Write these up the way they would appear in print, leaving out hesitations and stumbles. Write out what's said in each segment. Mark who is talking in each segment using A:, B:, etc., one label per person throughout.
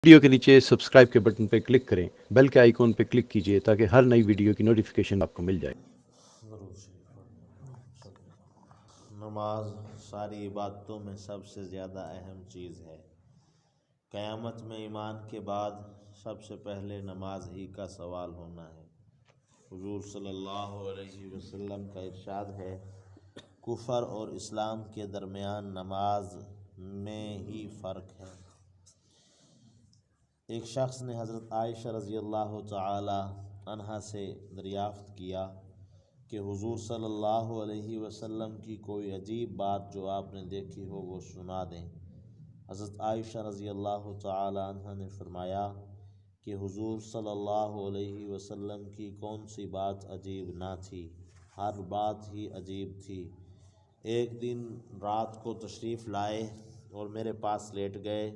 A: Video کے نیچے subscribe کے بٹن پہ کلک کریں، بیل کے آئیکن پہ کلک کیجئے تاکہ ہر نئی ویڈیو کی نوٹیفیکیشن آپ کو مل جائے۔
B: درود شریف پڑھیں۔ نماز ساری عبادتوں میں سب سے زیادہ اہم چیز ہے۔ قیامت میں ایمان کے بعد سب سے پہلے نماز ہی کا سوال ہونا ہے۔ حضور صلی اللہ علیہ وسلم کا ارشاد ہے، کفر اور اسلام کے درمیان نماز میں ہی فرق ہے۔ ایک شخص نے حضرت عائشہ رضی اللہ تعالی عنہا سے دریافت کیا کہ حضور صلی اللہ علیہ وسلم کی کوئی عجیب بات جو آپ نے دیکھی ہو وہ سنا دیں۔ حضرت عائشہ رضی اللہ تعالی عنہا نے فرمایا کہ حضور صلی اللہ علیہ وسلم کی کون سی بات عجیب نہ تھی، ہر بات ہی عجیب تھی۔ ایک دن رات کو تشریف لائے اور میرے پاس لیٹ گئے،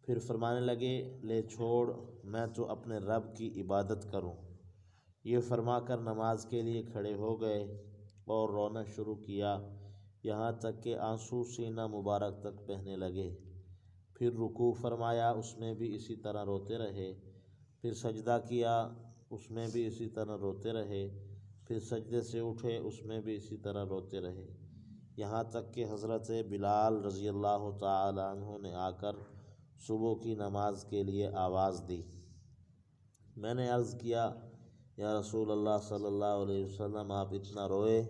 B: پھر فرمانے لگے، لے چھوڑ، میں تو اپنے رب کی عبادت کروں۔ یہ فرما کر نماز کے لیے کھڑے ہو گئے اور رونا شروع کیا، یہاں تک کہ آنسو سینہ مبارک تک بہنے لگے۔ پھر رکوع فرمایا، اس میں بھی اسی طرح روتے رہے۔ پھر سجدہ کیا، اس میں بھی اسی طرح روتے رہے۔ پھر سجدے سے اٹھے، اس میں بھی اسی طرح روتے رہے، یہاں تک کہ حضرت بلال رضی اللہ تعالی عنہ نے آ کر صبح کی نماز کے لیے آواز دی۔ میں نے عرض کیا، یا رسول اللہ صلی اللہ علیہ وسلم، آپ اتنا روئے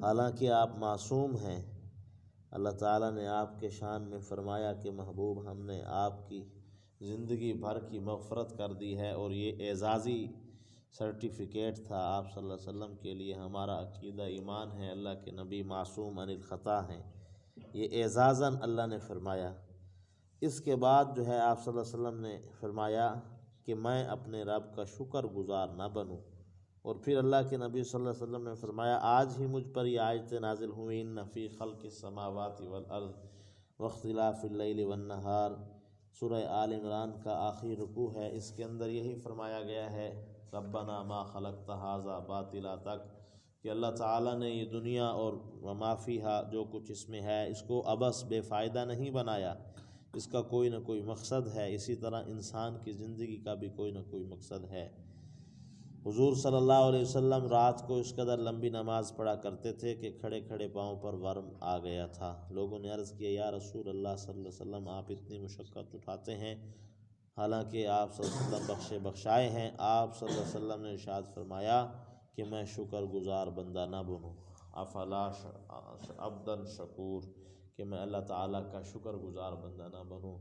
B: حالانکہ آپ معصوم ہیں۔ اللہ تعالیٰ نے آپ کے شان میں فرمایا کہ محبوب، ہم نے آپ کی زندگی بھر کی مغفرت کر دی ہے، اور یہ اعزازی سرٹیفکیٹ تھا آپ صلی اللہ علیہ وسلم کے لیے۔ ہمارا عقیدہ ایمان ہے اللہ کے نبی معصوم عن الخطا ہیں، یہ اعزازاً اللہ نے فرمایا۔ اس کے بعد جو ہے آپ صلی اللہ علیہ وسلم نے فرمایا کہ میں اپنے رب کا شکر گزار نہ بنوں، اور پھر اللہ کے نبی صلی اللہ علیہ وسلم نے فرمایا، آج ہی مجھ پر یہ آیتیں نازل ہوئیں، ان فی خلق السماوات والارض واختلاف اللیل والنہار۔ سورہ آل عمران کا آخری رکوع ہے، اس کے اندر یہی فرمایا گیا ہے، ربنا ما خلقت ھذا باطلا تک، کہ اللہ تعالیٰ نے یہ دنیا اور وما فیہا، جو کچھ اس میں ہے، اس کو عبث بے فائدہ نہیں بنایا، اس کا کوئی نہ کوئی مقصد ہے۔ اسی طرح انسان کی زندگی کا بھی کوئی نہ کوئی مقصد ہے۔ حضور صلی اللہ علیہ وسلم رات کو اس قدر لمبی نماز پڑھا کرتے تھے کہ کھڑے کھڑے پاؤں پر ورم آ گیا تھا۔ لوگوں نے عرض کیا، یا رسول اللہ صلی اللہ علیہ وسلم، آپ اتنی مشقت اٹھاتے ہیں حالانکہ آپ صلی اللہ علیہ وسلم بخشے بخشائے ہیں۔ آپ صلی اللہ علیہ وسلم نے ارشاد فرمایا کہ میں شکر گزار بندہ نہ بنوں، افلا عبدا شکور، کہ میں اللہ تعالیٰ کا شکر گزار بندہ نہ بنوں۔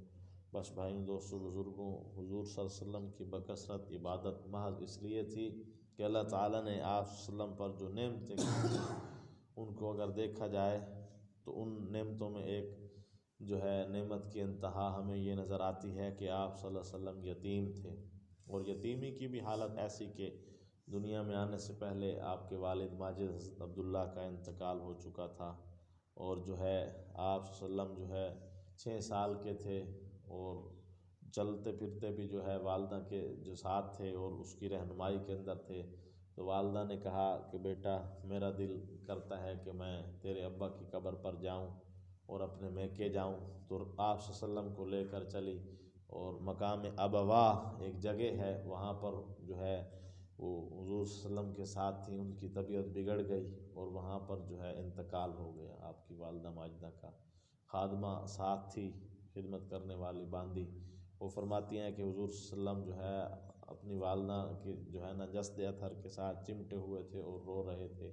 B: بس بھائیوں، دوستوں، بزرگوں، حضور صلی اللہ علیہ وسلم کی بکثرت عبادت محض اس لیے تھی کہ اللہ تعالیٰ نے آپ صلی اللہ علیہ وسلم پر جو نعمتیں کی ان کو اگر دیکھا جائے تو ان نعمتوں میں ایک جو ہے نعمت کی انتہا ہمیں یہ نظر آتی ہے کہ آپ صلی اللہ علیہ وسلم یتیم تھے، اور یتیمی کی بھی حالت ایسی کہ دنیا میں آنے سے پہلے آپ کے والد ماجد حضرت عبداللہ کا انتقال ہو چکا تھا، اور جو ہے آپ صلی اللہ علیہ وسلم جو ہے 6 سال کے تھے، اور چلتے پھرتے بھی جو ہے والدہ کے جو ساتھ تھے اور اس کی رہنمائی کے اندر تھے۔ تو والدہ نے کہا کہ بیٹا، میرا دل کرتا ہے کہ میں تیرے ابا کی قبر پر جاؤں اور اپنے میکے جاؤں، تو آپ صلی اللہ علیہ وسلم کو لے کر چلی، اور مقام ابواہ ایک جگہ ہے، وہاں پر جو ہے وہ حضور صلی اللہ علیہ وسلم کے ساتھ تھیں، ان کی طبیعت بگڑ گئی اور وہاں پر جو ہے انتقال ہو گیا آپ کی والدہ ماجدہ کا۔ خادمہ ساتھ تھی، خدمت کرنے والی باندھی، وہ فرماتی ہیں کہ حضور صلی اللہ علیہ وسلم جو ہے اپنی والدہ کی جو ہے نا جسد اطہر کے ساتھ چمٹے ہوئے تھے اور رو رہے تھے۔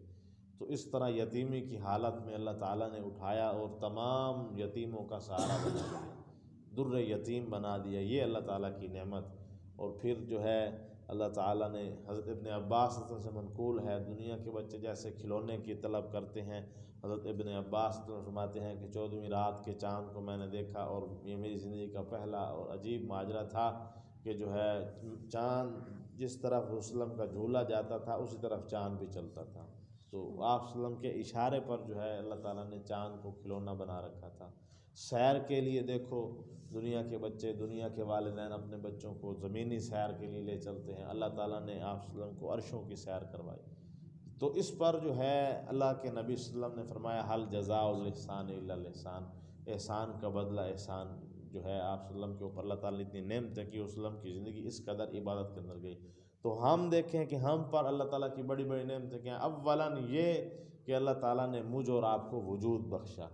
B: تو اس طرح یتیمی کی حالت میں اللہ تعالیٰ نے اٹھایا اور تمام یتیموں کا سہارا بنا دیا، در یتیم بنا دیا، یہ اللہ تعالیٰ کی نعمت۔ اور پھر جو ہے اللہ تعالیٰ نے، حضرت ابن عباس سے منقول ہے، دنیا کے بچے جیسے کھلونے کی طلب کرتے ہیں، حضرت ابن عباس فرماتے ہیں کہ 14ویں رات کے چاند کو میں نے دیکھا، اور یہ میری زندگی کا پہلا اور عجیب ماجرا تھا کہ جو ہے چاند جس طرف رسول اللہ علیہ وسلم کا جھولا جاتا تھا اسی طرف چاند بھی چلتا تھا۔ تو آپ صلی اللہ علیہ وسلم کے اشارے پر جو ہے اللہ تعالیٰ نے چاند کو کھلونا بنا رکھا تھا۔ سیر کے لیے دیکھو، دنیا کے بچے، دنیا کے والدین اپنے بچوں کو زمینی سیر کے لیے لے چلتے ہیں، اللہ تعالیٰ نے آپ صلی اللہ علیہ وسلم کو عرشوں کی سیر کروائی۔ تو اس پر جو ہے اللہ کے نبی صلی اللہ علیہ وسلم نے فرمایا، حل جزاء الاحسان الا الاحسان، احسان کا بدلہ احسان جو ہے آپ صلی اللہ علیہ وسلم کے اوپر اللہ تعالیٰ نے اتنی نعمتیں کی، وسلم کی زندگی اس قدر عبادت کے اندر گئی، تو ہم دیکھیں کہ ہم پر اللہ تعالیٰ کی بڑی بڑی نعمتیں کیا ہیں۔ اولاً یہ کہ اللہ تعالیٰ نے مجھ اور آپ کو وجود بخشا،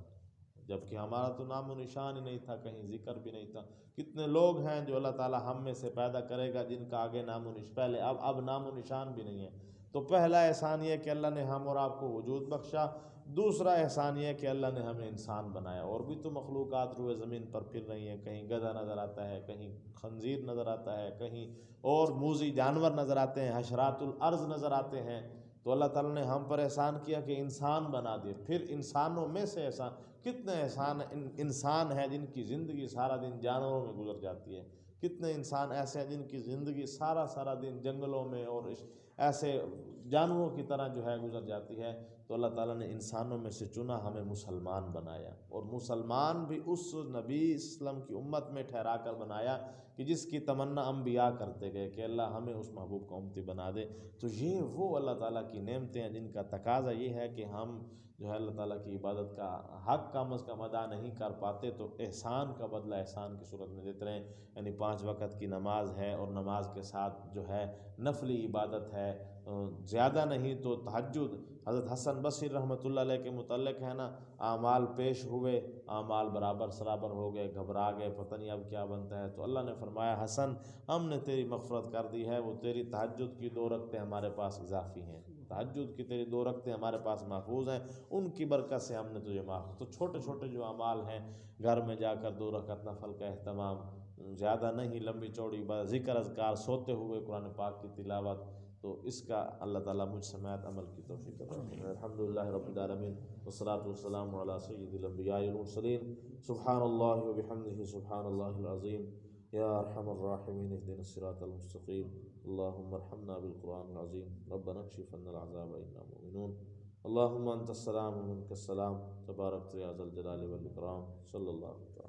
B: جبکہ ہمارا تو نام و نشان ہی نہیں تھا، کہیں ذکر بھی نہیں تھا۔ کتنے لوگ ہیں جو اللہ تعالیٰ ہم میں سے پیدا کرے گا جن کا آگے نام و نشان، پہلے اب نام و نشان بھی نہیں ہے۔ تو پہلا احسان یہ کہ اللہ نے ہم اور آپ کو وجود بخشا، دوسرا احسان یہ کہ اللہ نے ہمیں انسان بنایا۔ اور بھی تو مخلوقات روئے زمین پر پھر رہی ہیں، کہیں گدھا نظر آتا ہے، کہیں خنزیر نظر آتا ہے، کہیں اور موذی جانور نظر آتے ہیں، حشرات الارض نظر آتے ہیں۔ تو اللہ تعالیٰ نے ہم پر احسان کیا کہ انسان بنا دیے۔ پھر انسانوں میں سے احسان، کتنے انسان ہیں جن کی زندگی سارا دن جانوروں میں گزر جاتی ہے، کتنے انسان ایسے ہیں جن کی زندگی سارا دن جنگلوں میں اور ایسے جانوروں کی طرح جو ہے گزر جاتی ہے۔ تو اللہ تعالیٰ نے انسانوں میں سے چنا، ہمیں مسلمان بنایا، اور مسلمان بھی اس نبی اسلام کی امت میں ٹھہرا کر بنایا کہ جس کی تمنا انبیاء کرتے گئے کہ اللہ ہمیں اس محبوب کا امتی بنا دے۔ تو یہ وہ اللہ تعالیٰ کی نعمتیں ہیں جن کا تقاضا یہ ہے کہ ہم جو ہے اللہ تعالیٰ کی عبادت کا حق کم از کم ادا نہیں کر پاتے تو احسان کا بدلہ احسان کی صورت میں دیتے رہیں، یعنی 5 وقت کی نماز ہے، اور نماز کے ساتھ جو ہے نفلی عبادت ہے، زیادہ نہیں تو تہجد۔ حضرت حسن بصری رحمۃ اللہ علیہ کے متعلق ہے نا، اعمال پیش ہوئے، اعمال برابر سرابر ہو گئے، گھبرا گئے، پتہ نہیں اب کیا بنتا ہے، تو اللہ نے فرمایا حسن ہم نے تیری مغفرت کر دی ہے، وہ تیری تہجد کی 2 رکعتیں ہمارے پاس اضافی ہیں، تہجد کی تیری 2 رکعتیں ہمارے پاس محفوظ ہیں، ان کی برکت سے ہم نے تجھے معاف۔ تو چھوٹے چھوٹے جو اعمال ہیں، گھر میں جا کر 2 رکعت نفل کا اہتمام، زیادہ نہیں، لمبی چوڑی ذکر اذکار، سوتے ہوئے قرآن پاک کی تلاوت، تو اس کا اللہ تعالیٰ مجھ سمیت عمل کی توفیق عطا فرمائے۔ الحمدللہ رب العالمین، والصلاۃ والسلام علی سید الانبیاء والمرسلین، سبحان اللہ وبحمدہ، سبحان اللہ العظیم، یا ارحم الراحمین، اہدنا الصراط المستقیم، اللہم ارحمنا بالقرآن العظیم، ربنا اکشف عنا العذاب انا مؤمنون، اللہم انت السلام ومنک السلام، تبارک یا ذا الجلال والاکرام، صلی اللہ علیہ وسلم۔